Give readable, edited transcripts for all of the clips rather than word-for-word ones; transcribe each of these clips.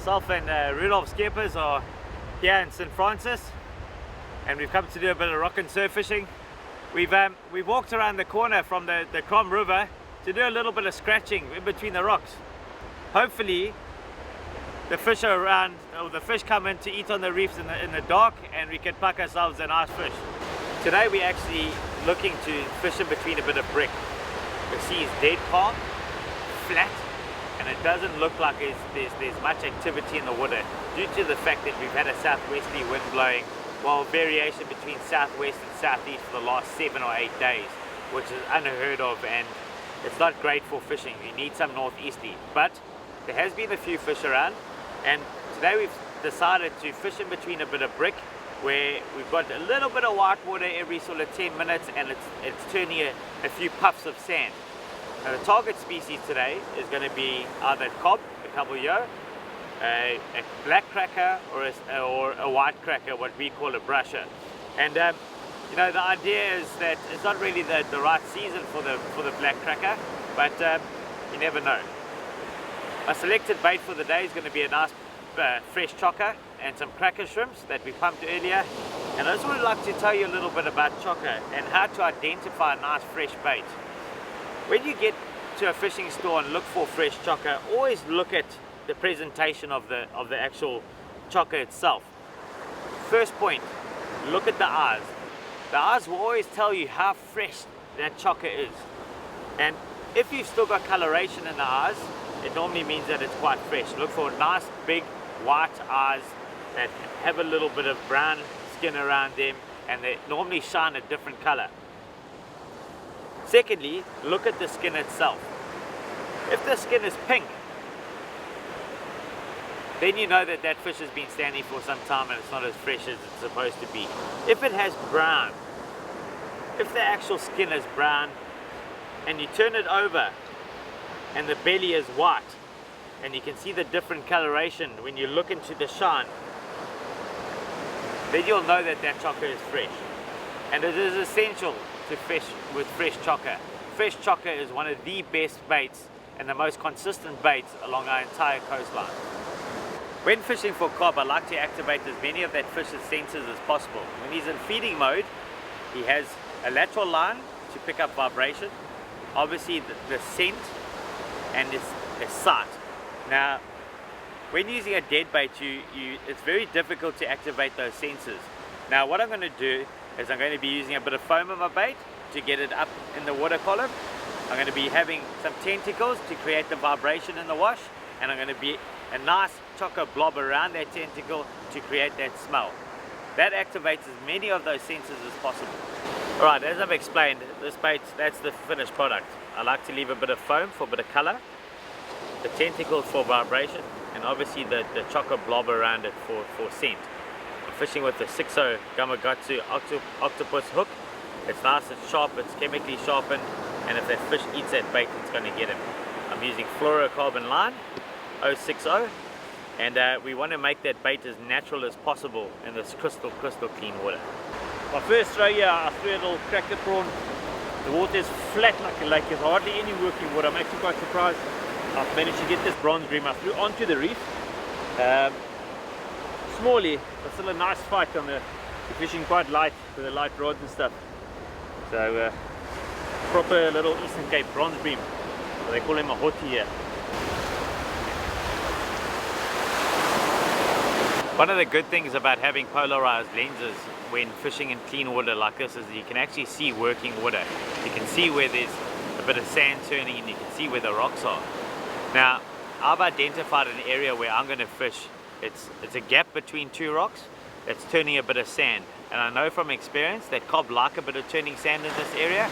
Myself and Rudolph Skippers are here in St. Francis, and we've come to do a bit of rock and surf fishing. We've walked around the corner from the Crom River to do a little bit of scratching in between the rocks. Hopefully the fish are around, or the fish come in to eat on the reefs in the dark, and we can pluck ourselves a nice fish. Today we're actually looking to fish in between a bit of brick. The sea is dead calm, flat, and it doesn't look like there's much activity in the water due to the fact that we've had a southwesterly wind blowing, while variation between southwest and southeast for the last 7 or 8 days, which is unheard of, and it's not great for fishing. You need some northeasterly, but there has been a few fish around, and today we've decided to fish in between a bit of brick, where we've got a little bit of white water every sort of 10 minutes, and it's turning a few puffs of sand. Now the target species today is going to be either cob, a caboulleau, a black cracker, or a white cracker, what we call a brusher. And you know, the idea is that it's not really the right season for the black cracker, but you never know. My selected bait for the day is going to be a nice fresh chocker and some cracker shrimps that we pumped earlier. And I just would like to tell you a little bit about chocker and how to identify a nice fresh bait. When you get to a fishing store and look for fresh chocker, always look at the presentation of the actual chocker itself. First point, look at the eyes. The eyes will always tell you how fresh that chocker is. And if you've still got coloration in the eyes, it normally means that it's quite fresh. Look for nice big white eyes that have a little bit of brown skin around them, and they normally shine a different color. Secondly, look at the skin itself. If the skin is pink, then you know that that fish has been standing for some time and it's not as fresh as it's supposed to be. If it has brown, if the actual skin is brown and you turn it over and the belly is white, and you can see the different coloration when you look into the shine, then you'll know that that chocker is fresh. And it is essential to fish with fresh chocker. Fresh chocker is one of the best baits and the most consistent baits along our entire coastline. When fishing for cob, I like to activate as many of that fish's senses as possible. When he's in feeding mode, he has a lateral line to pick up vibration, obviously the scent, and his sight. Now, when using a dead bait, it's very difficult to activate those senses. Now, what I'm going to do is I'm going to be using a bit of foam on my bait to get it up in the water column. I'm going to be having some tentacles to create the vibration in the wash, and I'm going to be a nice chocker blob around that tentacle to create that smell. That activates as many of those senses as possible. Alright, as I've explained, this bait, that's the finished product. I like to leave a bit of foam for a bit of color, the tentacles for vibration, and obviously the chocker blob around it for scent. I'm fishing with the 6-0 Gamakatsu octopus hook. It's nice, it's sharp, it's chemically sharpened, and if that fish eats that bait, it's going to get him. I'm using fluorocarbon line 060, and we want to make that bait as natural as possible in this crystal clean water. My first throw here, I threw a little cracker prawn. The water is flat like a lake, there's hardly any working water. I'm actually quite surprised I've managed to get this bronze bream. I flew onto the reef. Smally, but still a nice fight on the fishing, quite light with the light rods and stuff. So proper little Eastern Cape bronze bream. So they call him a hoti here. One of the good things about having polarized lenses when fishing in clean water like this is you can actually see working water. You can see where there's a bit of sand turning, and you can see where the rocks are. Now, I've identified an area where I'm going to fish. It's a gap between two rocks that's turning a bit of sand, and I know from experience that cob like a bit of turning sand in this area,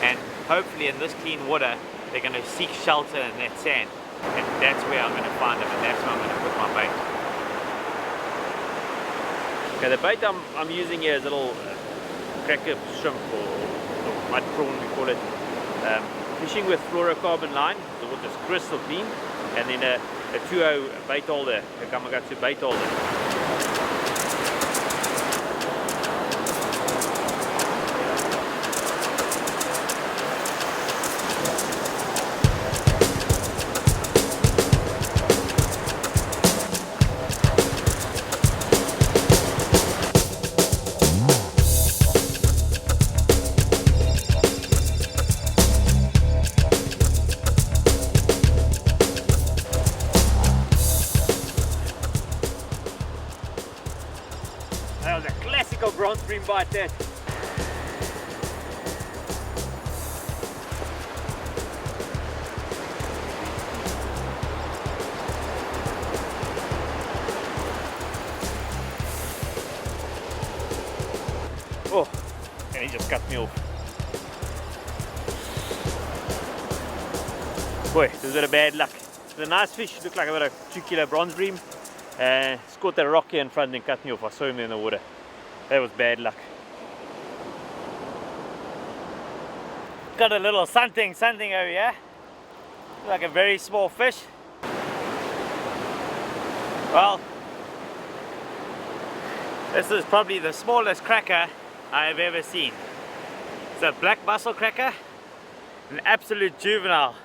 and hopefully in this clean water they're going to seek shelter in that sand, and that's where I'm going to find them, and that's where I'm going to put my bait. Okay, the bait I'm using here is a little cracker shrimp, or mud prawn we call it. Fishing with fluorocarbon line, the water's crystal clean, and then a 2-0 bait holder, a Gamakatsu bait holder. like that. Oh, and he just cut me off. Boy, it was a bit of bad luck. It was a nice fish, looked like about a 2 kilo bronze bream. Caught the rock here in front and cut me off. I saw him there in the water. That was bad luck. Got a little something over here. Like a very small fish. Well, this is probably the smallest cracker I have ever seen. It's a black Musselcracker, an absolute juvenile,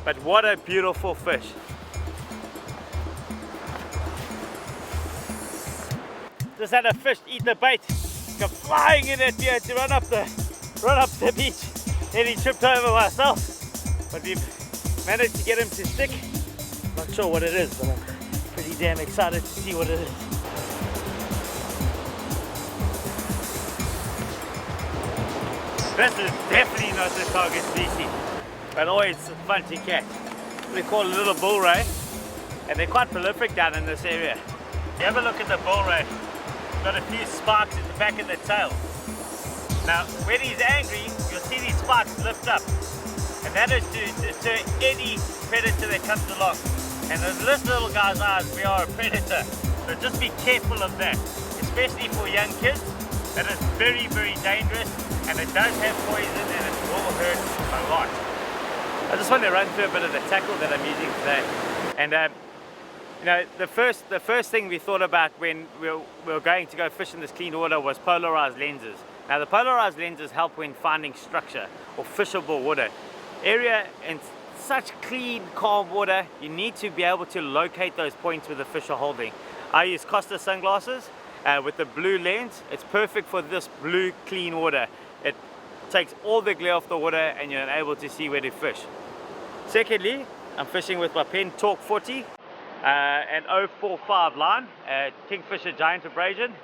but what a beautiful fish. Just had a fish eat the bait, go flying in at me to run up the beach. Nearly tripped over myself, but we've managed to get him to stick. Not sure what it is, but I'm pretty damn excited to see what it is. This is definitely not the target species, but always fun to catch. We call it a little bull ray, and they're quite prolific down in this area. You have a look at the bull ray. Got a few spikes in the back of the tail. Now, when he's angry, you'll see these spikes lift up, and that is to deter any predator that comes along. And in this little guy's eyes, we are a predator, so just be careful of that, especially for young kids. That is very, very dangerous, and it does have poison, and it will hurt a lot. I just want to run through a bit of the tackle that I'm using today. And you know, the first thing we thought about when we were going to go fish in this clean water was polarized lenses. Now, the polarized lenses help when finding structure or fishable water. Area in such clean, calm water, you need to be able to locate those points where the fish are holding. I use Costa sunglasses with the blue lens. It's perfect for this blue, clean water. It takes all the glare off the water and you're able to see where to fish. Secondly, I'm fishing with my Pen Torque 40. An 045 line, Kingfisher giant abrasion.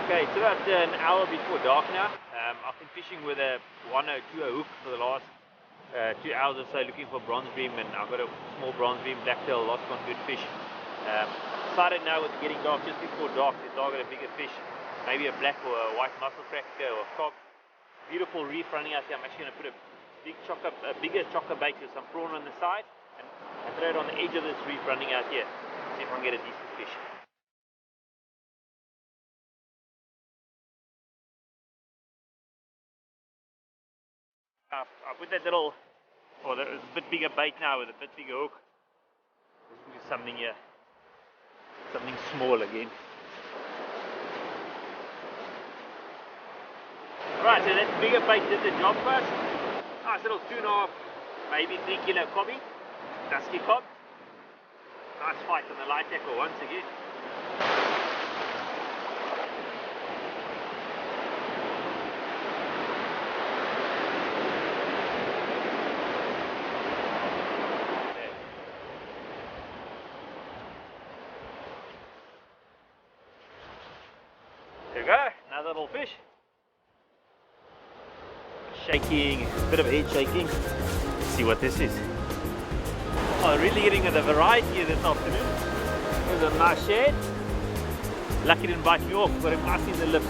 Okay, it's about an hour before dark now. I've been fishing with a 1020 hook for the last 2 hours or so, looking for bronze bream, and I've got a small bronze bream blacktail, lost one good fish. Decided now with getting dark, just before dark, to target a bigger fish, maybe a black or a white Musselcracker or a cob. Beautiful reef running out here. I'm actually going to put a bigger chocker bait with some prawn on the side, and throw it on the edge of this reef running out here. See if I can get a decent fish. I put that little, or there's a bit bigger bait now with a bit bigger hook. Let's do something here. Something small again. Right, so that bigger bait did the job for us. Nice little 2.5, maybe 3 kilo cobby. Dusky cob. Nice fight on the light tackle once again. There we go, another little fish. Shaking, a bit of head shaking. Let's see what this is. Oh, really getting a variety this afternoon. There's a nice shad. Lucky didn't bite me off, got him nice in the lips.